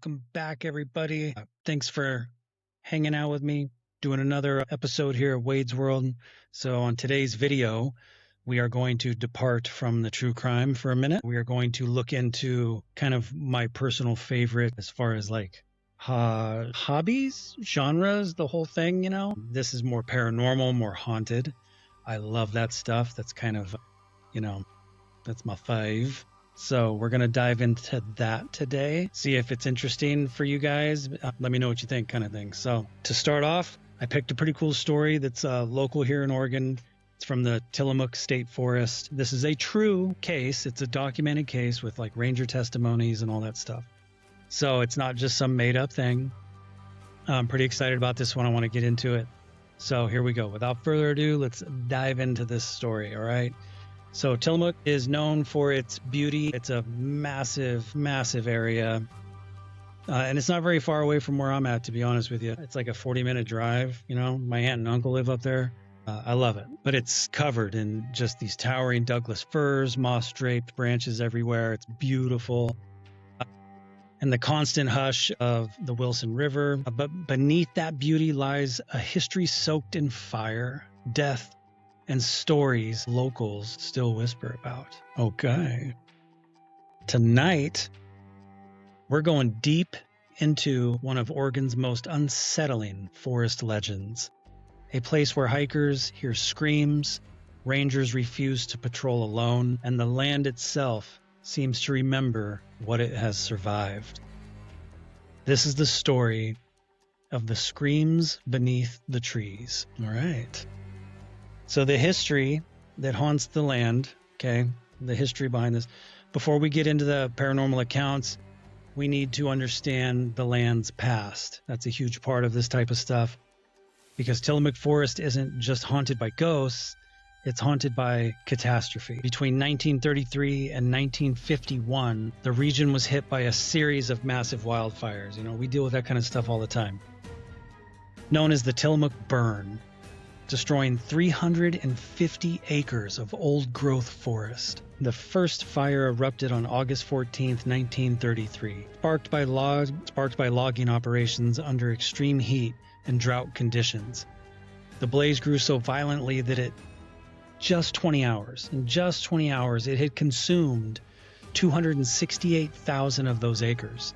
Welcome back, everybody. Thanks for hanging out with me, doing another episode here of Wade's World. So on today's video, we are going to depart from the true crime for a minute. We are going to look into kind of my personal favorite as far as like hobbies, genres, the whole thing, you know. This is more paranormal, more haunted. I love that stuff. That's kind of, that's my fave. So we're going to dive into that today, see if it's interesting for you guys. Let me know what you think, kind of thing. So to start off, I picked a pretty cool story that's local here in Oregon. It's from the Tillamook State Forest. This is a true case. It's a documented case with like ranger testimonies and all that stuff. So it's not just some made up thing. I'm pretty excited about this one. I want to get into it. So here we go. Without further ado, let's dive into this story. All right. So Tillamook is known for its beauty. It's a massive, massive area. And it's not very far away from where I'm at, to be honest with you. It's like a 40-minute drive. You know, my aunt and uncle live up there. I love it. But it's covered in just these towering Douglas firs, moss-draped branches everywhere. It's beautiful. And the constant hush of the Wilson River. But beneath that beauty lies a history soaked in fire, death, and stories locals still whisper about. Okay. Tonight, we're going deep into one of Oregon's most unsettling forest legends. A place where hikers hear screams, rangers refuse to patrol alone, and the land itself seems to remember what it has survived. This is the story of the screams beneath the trees. All right. So the history that haunts the land, okay, the history behind this. Before we get into the paranormal accounts, we need to understand the land's past. That's a huge part of this type of stuff because Tillamook Forest isn't just haunted by ghosts, it's haunted by catastrophe. Between 1933 and 1951, the region was hit by a series of massive wildfires. You know, we deal with that kind of stuff all the time. Known as the Tillamook Burn, destroying 350 acres of old-growth forest. The first fire erupted on August 14th, 1933, sparked by logging operations under extreme heat and drought conditions. The blaze grew so violently that in just 20 hours, it had consumed 268,000 of those acres,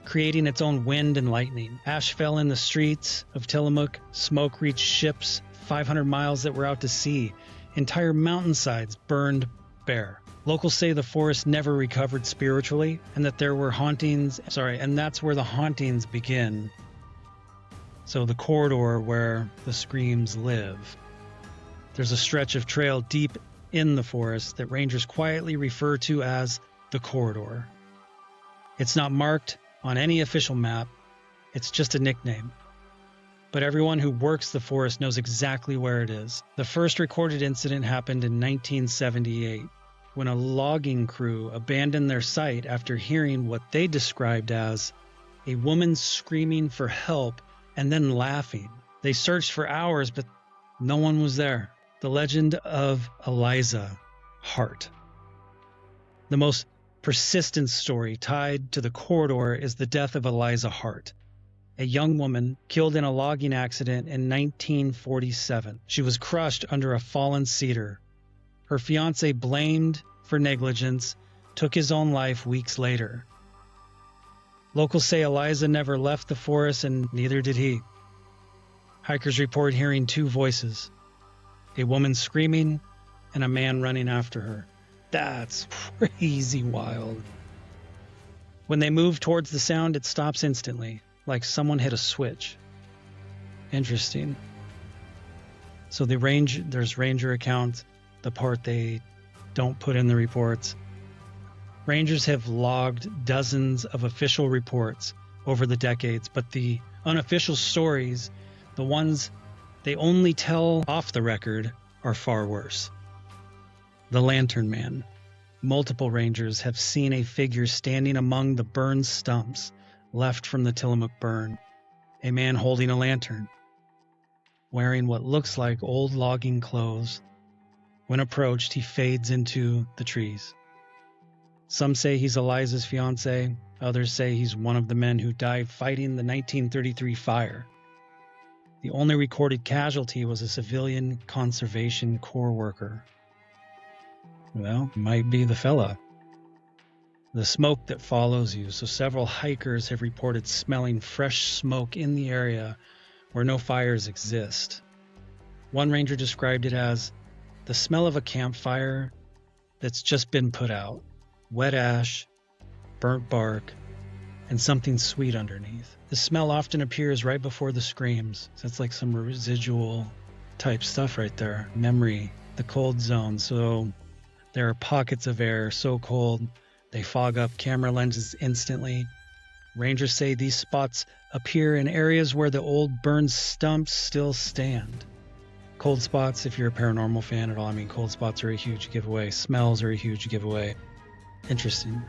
creating its own wind and lightning. Ash fell in the streets of Tillamook. Smoke reached ships 500 miles that were out to sea. Entire mountainsides burned bare. Locals say the forest never recovered spiritually and that there were hauntings. And that's where the hauntings begin. So the corridor where the screams live. There's a stretch of trail deep in the forest that rangers quietly refer to as the corridor. It's not marked on any official map, it's just a nickname. But everyone who works the forest knows exactly where it is. The first recorded incident happened in 1978, when a logging crew abandoned their site after hearing what they described as a woman screaming for help and then laughing. They searched for hours, but no one was there. The legend of Eliza Hart. The most persistent story tied to the corridor is the death of Eliza Hart, a young woman killed in a logging accident in 1947. She was crushed under a fallen cedar. Her fiancé, blamed for negligence, took his own life weeks later. Locals say Eliza never left the forest and neither did he. Hikers report hearing two voices, a woman screaming and a man running after her. That's crazy wild. When they move towards the sound, it stops instantly, like someone hit a switch. Interesting. So there's ranger accounts, the part they don't put in the reports. Rangers have logged dozens of official reports over the decades, but the unofficial stories, the ones they only tell off the record, are far worse. The Lantern Man. Multiple rangers have seen a figure standing among the burned stumps left from the Tillamook Burn. A man holding a lantern, wearing what looks like old logging clothes. When approached, he fades into the trees. Some say he's Eliza's fiance. Others say he's one of the men who died fighting the 1933 fire. The only recorded casualty was a civilian conservation corps worker. Well, might be the fella. The smoke that follows you. So several hikers have reported smelling fresh smoke in the area where no fires exist. One ranger described it as the smell of a campfire that's just been put out. Wet ash, burnt bark, and something sweet underneath. The smell often appears right before the screams. So it's like some residual type stuff right there. Memory, the cold zone. So there are pockets of air so cold they fog up camera lenses instantly. Rangers say these spots appear in areas where the old burned stumps still stand. Cold spots, if you're a paranormal fan at all, I mean, cold spots are a huge giveaway. Smells are a huge giveaway. Interesting.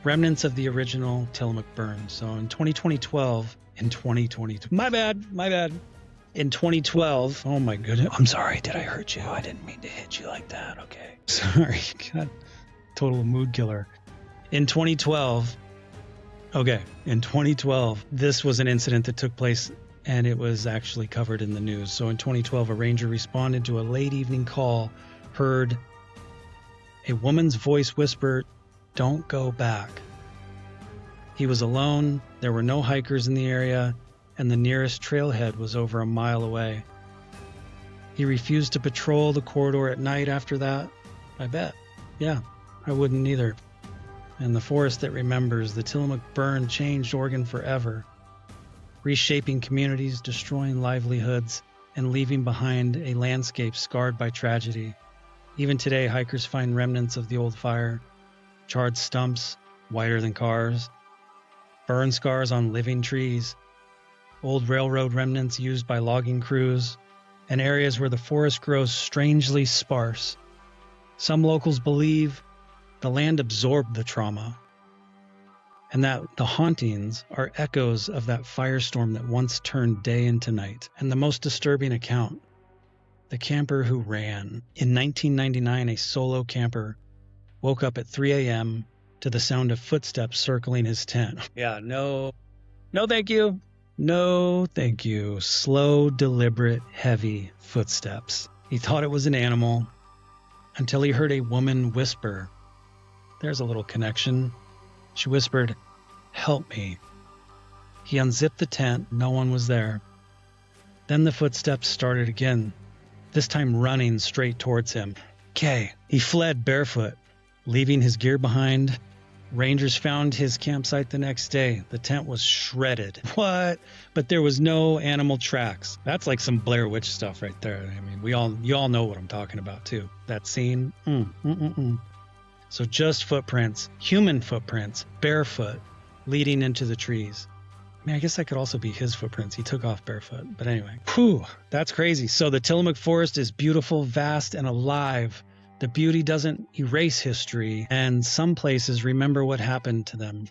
Remnants of the original Tillamook Burn. So in 2012, in 2012, oh my goodness. I'm sorry, did I hurt you? I didn't mean to hit you like that. Okay. Sorry. God. Total mood killer. In 2012, this was an incident that took place and it was actually covered in the news. So in 2012, a ranger responded to a late evening call, heard a woman's voice whisper, "Don't go back." He was alone, there were no hikers in the area, and the nearest trailhead was over a mile away. He refused to patrol the corridor at night after that. I bet. Yeah, I wouldn't either. And the forest that remembers, the Tillamook Burn changed Oregon forever, reshaping communities, destroying livelihoods, and leaving behind a landscape scarred by tragedy. Even today, hikers find remnants of the old fire, charred stumps, whiter than cars, burn scars on living trees, old railroad remnants used by logging crews, and areas where the forest grows strangely sparse. Some locals believe the land absorbed the trauma, and that the hauntings are echoes of that firestorm that once turned day into night. And the most disturbing account, the camper who ran. In 1999, a solo camper woke up at 3 a.m. to the sound of footsteps circling his tent. Yeah, no thank you. No thank you. Slow, deliberate, heavy footsteps. He thought it was an animal until he heard a woman whisper. There's a little connection. She whispered, "Help me." He unzipped the tent. No one was there. Then the footsteps started again, this time running straight towards him. He fled barefoot, leaving his gear behind. Rangers found his campsite the next day. The tent was shredded. What? But there was no animal tracks. That's like some Blair Witch stuff right there. I mean, you all know what I'm talking about too. That scene. So just footprints, human footprints, barefoot, leading into the trees. I mean, I guess that could also be his footprints. He took off barefoot. But anyway, that's crazy. So the Tillamook Forest is beautiful, vast, and alive. The beauty doesn't erase history, and some places remember what happened to them,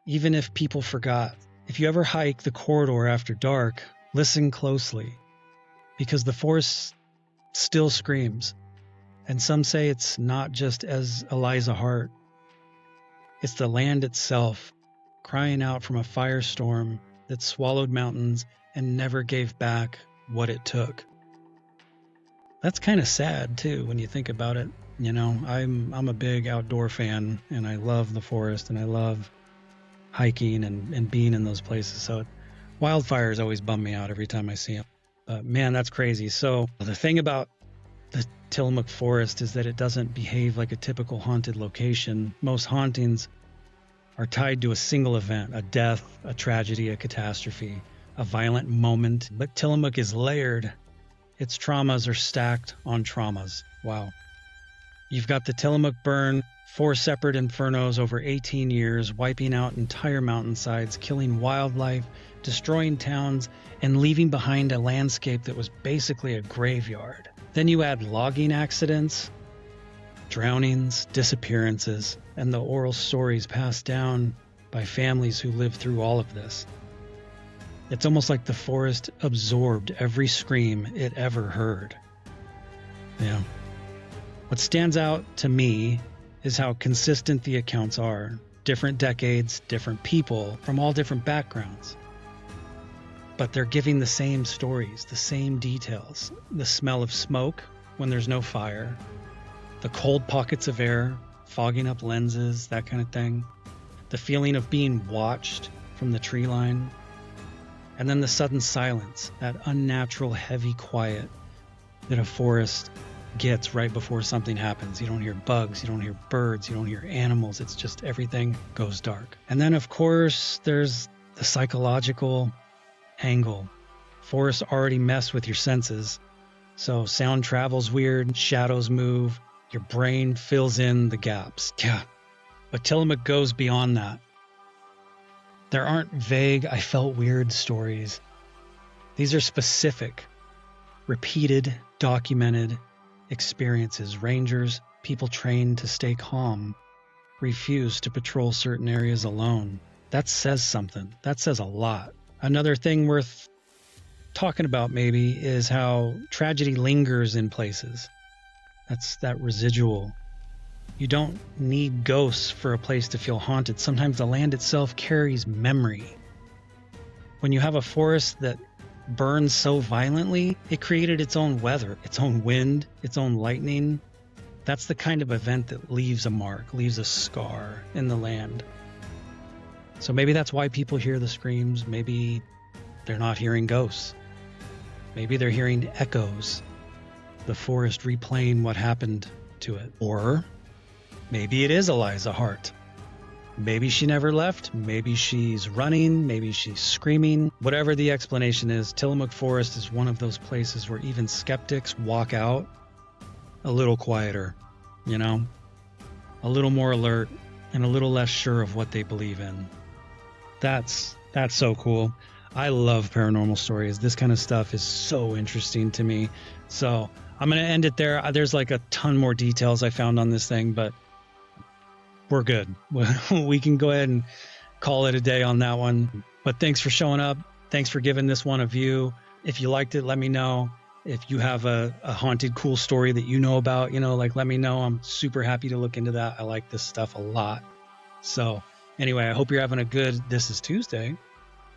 even if people forgot. If you ever hike the corridor after dark, listen closely, because the forest still screams. And some say it's not just as Eliza Hart. It's the land itself, crying out from a firestorm that swallowed mountains and never gave back what it took. That's kind of sad too when you think about it. You know, I'm a big outdoor fan, and I love the forest, and I love hiking and being in those places. So wildfires always bum me out every time I see them. But man, that's crazy. So the thing about the Tillamook Forest is that it doesn't behave like a typical haunted location. Most hauntings are tied to a single event, a death, a tragedy, a catastrophe, a violent moment. But Tillamook is layered. Its traumas are stacked on traumas. Wow. You've got the Tillamook Burn, 4 separate infernos over 18 years, wiping out entire mountainsides, killing wildlife, destroying towns, and leaving behind a landscape that was basically a graveyard. Then you add logging accidents, drownings, disappearances, and the oral stories passed down by families who lived through all of this. It's almost like the forest absorbed every scream it ever heard. Yeah. What stands out to me is how consistent the accounts are. Different decades, different people from all different backgrounds. But they're giving the same stories, the same details. The smell of smoke when there's no fire, the cold pockets of air, fogging up lenses, that kind of thing. The feeling of being watched from the tree line. And then the sudden silence, that unnatural heavy quiet that a forest gets right before something happens. You don't hear bugs, you don't hear birds, you don't hear animals. It's just everything goes dark. And then, of course, there's the psychological angle. Forests already mess with your senses. So sound travels weird, shadows move, your brain fills in the gaps. Yeah, but Tillamook goes beyond that. There aren't vague, I felt weird stories. These are specific, repeated, documented experiences. Rangers, people trained to stay calm, refuse to patrol certain areas alone. That says something. That says a lot. Another thing worth talking about maybe is how tragedy lingers in places. That's that residual. You don't need ghosts for a place to feel haunted. Sometimes the land itself carries memory. When you have a forest that burns so violently, it created its own weather, its own wind, its own lightning. That's the kind of event that leaves a mark, leaves a scar in the land. So maybe that's why people hear the screams. Maybe they're not hearing ghosts. Maybe they're hearing echoes, the forest replaying what happened to it. Or maybe it is Eliza Hart. Maybe she never left. Maybe she's running. Maybe she's screaming. Whatever the explanation is, Tillamook Forest is one of those places where even skeptics walk out a little quieter, you know, a little more alert and a little less sure of what they believe in. That's so cool. I love paranormal stories. This kind of stuff is so interesting to me. So I'm going to end it there. There's like a ton more details I found on this thing, but we're good. We can go ahead and call it a day on that one. But thanks for showing up. Thanks for giving this one a view. If you liked it, let me know. If you have a haunted, cool story that you know about, let me know. I'm super happy to look into that. I like this stuff a lot. So anyway, I hope you're having a good, this is Tuesday,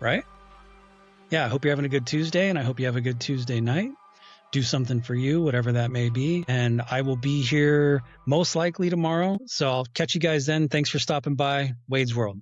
right? Yeah, I hope you're having a good Tuesday, and I hope you have a good Tuesday night. Do something for you, whatever that may be. And I will be here most likely tomorrow. So I'll catch you guys then. Thanks for stopping by. Wade's World.